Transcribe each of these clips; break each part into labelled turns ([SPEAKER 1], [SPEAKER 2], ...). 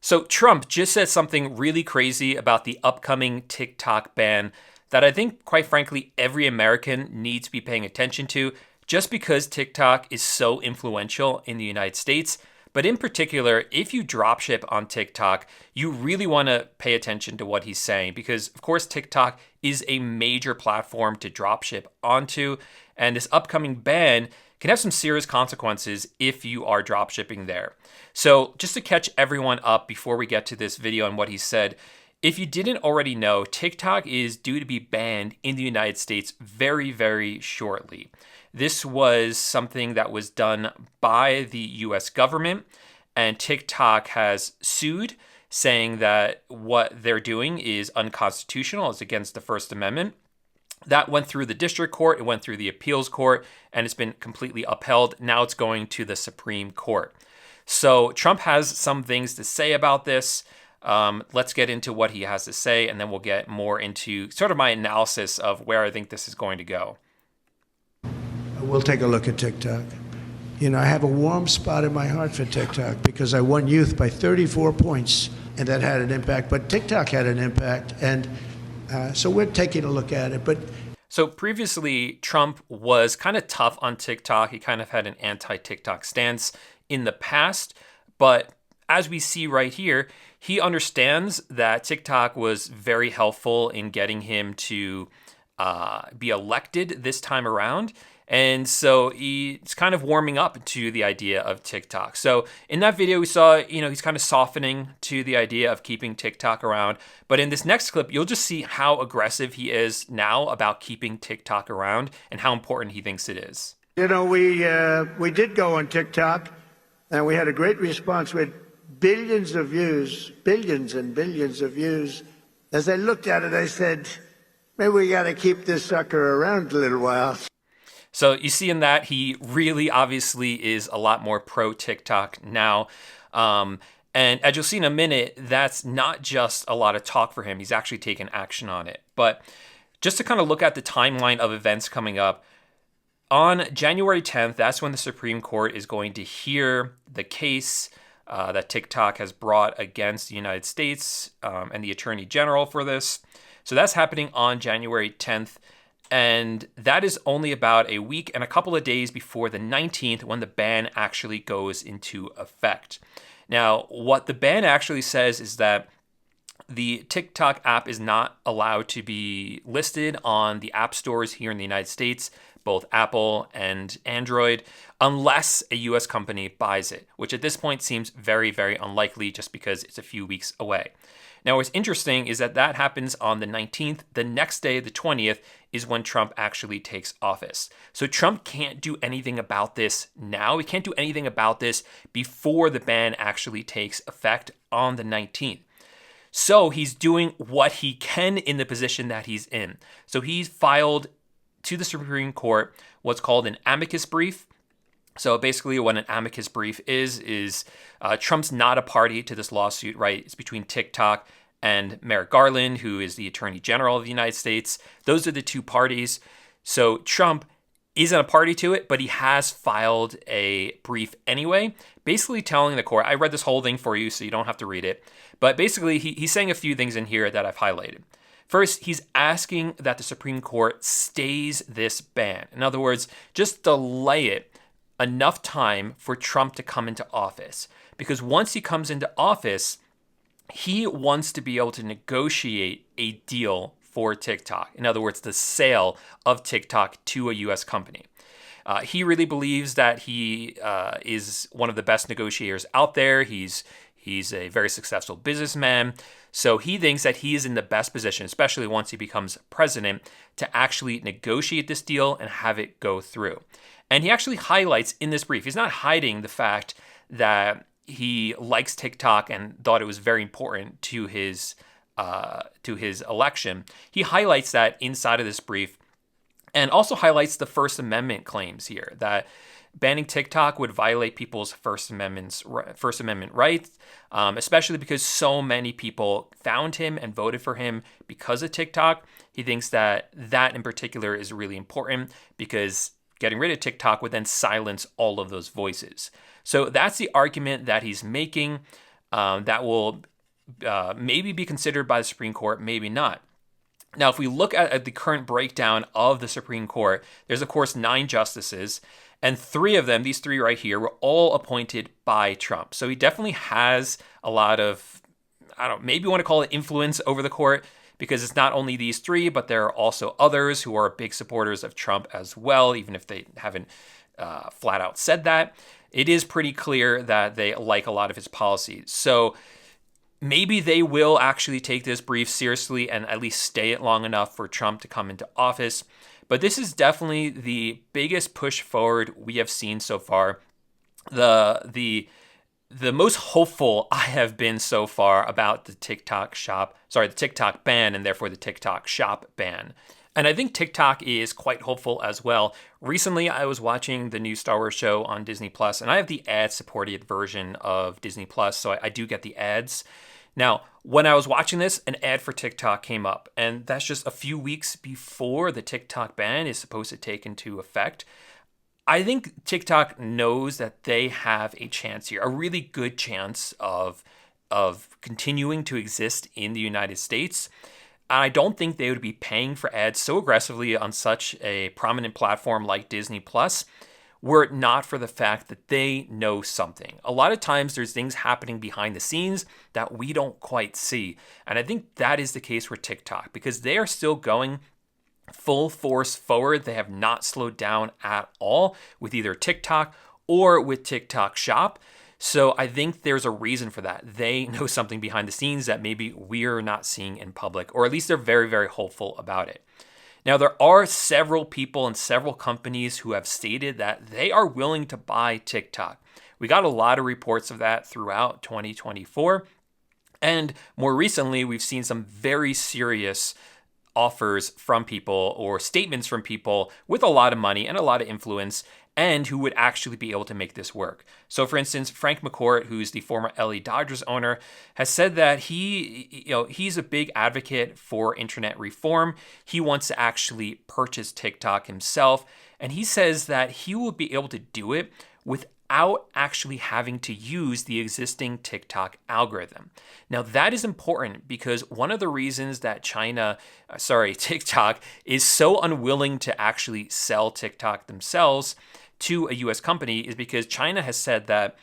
[SPEAKER 1] So Trump just said something really crazy about the upcoming TikTok ban that I think, quite frankly, every American needs to be paying attention to just because TikTok is so influential in the United States. But in particular, if you dropship on TikTok, you really want to pay attention to what he's saying because, of course, TikTok is a major platform to dropship onto. And this upcoming ban can have some serious consequences if you are dropshipping there. So just to catch everyone up before we get to this video and what he said, if you didn't already know, TikTok is due to be banned in the United States very, very shortly. This was something that was done by the US government, and TikTok has sued, saying that what they're doing is unconstitutional, it's against the First Amendment. That went through the district court, it went through the appeals court, and it's been completely upheld. Now it's going to the Supreme Court. So Trump has some things to say about this. Let's get into what he has to say, and then we'll get more into sort of my analysis of where I think this is going to go.
[SPEAKER 2] We'll take a look at TikTok. You know, I have a warm spot in my heart for TikTok because I won youth by 34 points, and that had an impact. But TikTok had an impact, and so we're taking a look at it.
[SPEAKER 1] So previously, Trump was kind of tough on TikTok. He kind of had an anti-TikTok stance in the past. But as we see right here, he understands that TikTok was very helpful in getting him to be elected this time around. And so he's kind of warming up to the idea of TikTok. So in that video, we saw, he's kind of softening to the idea of keeping TikTok around. But in this next clip, you'll just see how aggressive he is now about keeping TikTok around and how important he thinks it is.
[SPEAKER 2] You know, we did go on TikTok, and we had a great response with billions of views, billions and billions of views. As I looked at it, I said, maybe we got to keep this sucker around a little while.
[SPEAKER 1] So you see in that he really obviously is a lot more pro TikTok now. And as you'll see in a minute, that's not just a lot of talk for him. He's actually taken action on it. But just to kind of look at the timeline of events coming up, on January 10th, that's when the Supreme Court is going to hear the case that TikTok has brought against the United States and the Attorney General for this. So that's happening on January 10th. And that is only about a week and a couple of days before the 19th when the ban actually goes into effect. Now, what the ban actually says is that the TikTok app is not allowed to be listed on the app stores here in the United States, both Apple and Android, unless a US company buys it, which at this point seems very, very unlikely just because it's a few weeks away. Now, what's interesting is that that happens on the 19th. The next day, the 20th, is when Trump actually takes office. So Trump can't do anything about this now. He can't do anything about this before the ban actually takes effect on the 19th. So he's doing what he can in the position that he's in. So he's filed to the Supreme Court what's called an amicus brief. So basically what an amicus brief is Trump's not a party to this lawsuit, right? It's between TikTok and Merrick Garland, who is the Attorney General of the United States. Those are the two parties. So Trump isn't a party to it, but he has filed a brief anyway, basically telling the court, I read this whole thing for you, so you don't have to read it. But basically, he's saying a few things in here that I've highlighted. First, he's asking that the Supreme Court stays this ban. In other words, just delay it enough time for Trump to come into office. Because once he comes into office, he wants to be able to negotiate a deal for TikTok. In other words, the sale of TikTok to a US company. He really believes that he is one of the best negotiators out there. He's a very successful businessman. So he thinks that he is in the best position, especially once he becomes president, to actually negotiate this deal and have it go through. And he actually highlights in this brief, he's not hiding the fact that he likes TikTok and thought it was very important to his election. He highlights that inside of this brief and also highlights the First Amendment claims here, that banning TikTok would violate people's First Amendment rights, especially because so many people found him and voted for him because of TikTok. He thinks that in particular is really important because getting rid of TikTok would then silence all of those voices. So that's the argument that he's making. that will maybe be considered by the Supreme Court, maybe not. Now, if we look at the current breakdown of the Supreme Court, there's, of course, 9 justices, and 3 of them, these 3 right here, were all appointed by Trump. So he definitely has a lot of, maybe you want to call it influence over the court, because it's not only these 3, but there are also others who are big supporters of Trump as well, even if they haven't flat out said that. It is pretty clear that they like a lot of his policies. So maybe they will actually take this brief seriously and at least stay it long enough for Trump to come into office. But this is definitely the biggest push forward we have seen so far. The most hopeful I have been so far about the TikTok ban, and therefore the TikTok shop ban. And I think TikTok is quite hopeful as well. Recently, I was watching the new Star Wars show on Disney Plus, and I have the ad-supported version of Disney Plus, so I do get the ads. Now, when I was watching this, an ad for TikTok came up, and that's just a few weeks before the TikTok ban is supposed to take into effect. I think TikTok knows that they have a chance here, a really good chance of continuing to exist in the United States. I don't think they would be paying for ads so aggressively on such a prominent platform like Disney Plus were it not for the fact that they know something. A lot of times there's things happening behind the scenes that we don't quite see. And I think that is the case for TikTok, because they are still going full force forward. They have not slowed down at all with either TikTok or with TikTok Shop. So I think there's a reason for that. They know something behind the scenes that maybe we're not seeing in public, or at least they're very, very hopeful about it. Now, there are several people and several companies who have stated that they are willing to buy TikTok. We got a lot of reports of that throughout 2024. And more recently, we've seen some very serious offers from people or statements from people with a lot of money and a lot of influence, and who would actually be able to make this work. So for instance, Frank McCourt, who's the former LA Dodgers owner, has said that he's a big advocate for internet reform. He wants to actually purchase TikTok himself, and he says that he will be able to do it without actually having to use the existing TikTok algorithm. Now that is important, because one of the reasons that TikTok is so unwilling to actually sell TikTok themselves to a US company is because China has said that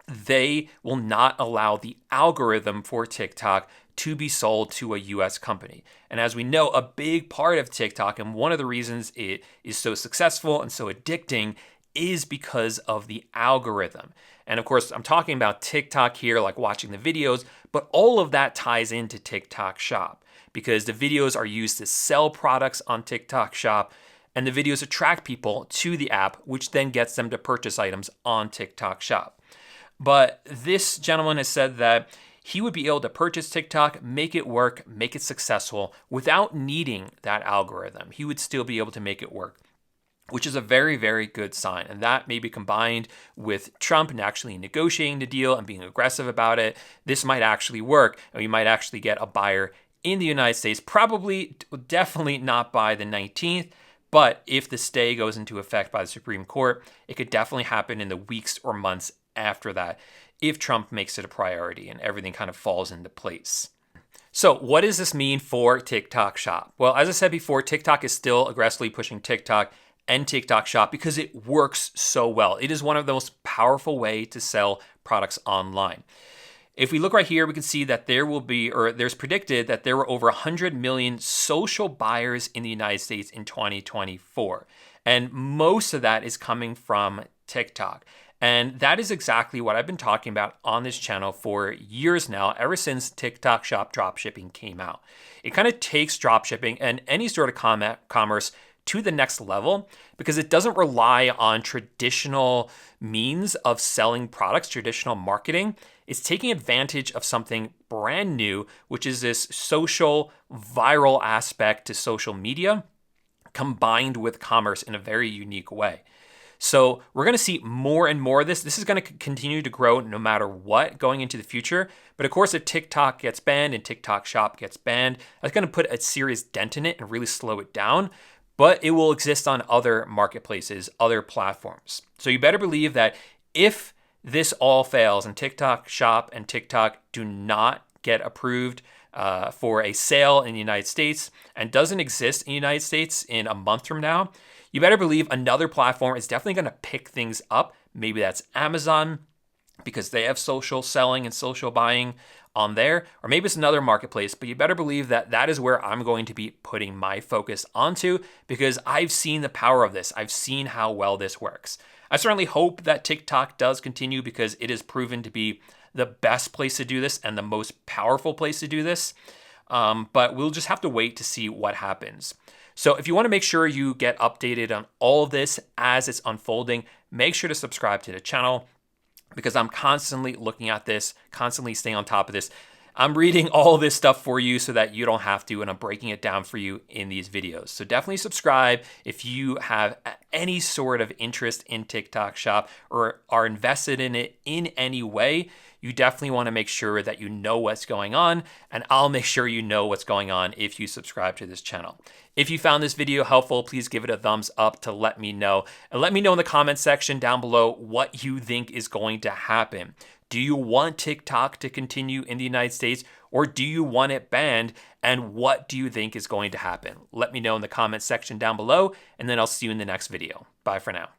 [SPEAKER 1] they will not allow the algorithm for TikTok to be sold to a US company. And as we know, a big part of TikTok, and one of the reasons it is so successful and so addicting, is because of the algorithm. And of course, I'm talking about TikTok here, like watching the videos, but all of that ties into TikTok Shop, because the videos are used to sell products on TikTok Shop, and the videos attract people to the app, which then gets them to purchase items on TikTok Shop. But this gentleman has said that he would be able to purchase TikTok, make it work, make it successful without needing that algorithm. He would still be able to make it work, which is a very, very good sign. And that may be combined with Trump and actually negotiating the deal and being aggressive about it. This might actually work, and we might actually get a buyer in the United States, definitely not by the 19th. But if the stay goes into effect by the Supreme Court, it could definitely happen in the weeks or months after that, if Trump makes it a priority and everything kind of falls into place. So what does this mean for TikTok Shop? Well, as I said before, TikTok is still aggressively pushing TikTok and TikTok Shop because it works so well. It is one of the most powerful ways to sell products online. If we look right here, we can see that there's predicted that there were over 100 million social buyers in the United States in 2024. And most of that is coming from TikTok. And that is exactly what I've been talking about on this channel for years now, ever since TikTok Shop dropshipping came out. It kind of takes dropshipping and any sort of commerce to the next level, because it doesn't rely on traditional means of selling products, traditional marketing. It's taking advantage of something brand new, which is this social viral aspect to social media combined with commerce in a very unique way. So we're going to see more and more of this. This is going to continue to grow no matter what going into the future. But of course, if TikTok gets banned and TikTok Shop gets banned, that's going to put a serious dent in it and really slow it down. But it will exist on other marketplaces, other platforms. So you better believe that if this all fails and TikTok Shop and TikTok do not get approved for a sale in the United States and doesn't exist in the United States in a month from now, you better believe another platform is definitely going to pick things up. Maybe that's Amazon because they have social selling and social buying on there, or maybe it's another marketplace, but you better believe that that is where I'm going to be putting my focus onto because I've seen the power of this. I've seen how well this works. I certainly hope that TikTok does continue because it is proven to be the best place to do this and the most powerful place to do this. But we'll just have to wait to see what happens. So if you want to make sure you get updated on all of this as it's unfolding, make sure to subscribe to the channel because I'm constantly looking at this, constantly staying on top of this. I'm reading all this stuff for you so that you don't have to, and I'm breaking it down for you in these videos. So definitely subscribe if you have any sort of interest in TikTok Shop or are invested in it in any way. You definitely want to make sure that you know what's going on, and I'll make sure you know what's going on if you subscribe to this channel. If you found this video helpful, please give it a thumbs up to let me know. And let me know in the comment section down below what you think is going to happen. Do you want TikTok to continue in the United States, or do you want it banned? And what do you think is going to happen? Let me know in the comment section down below, and then I'll see you in the next video. Bye for now.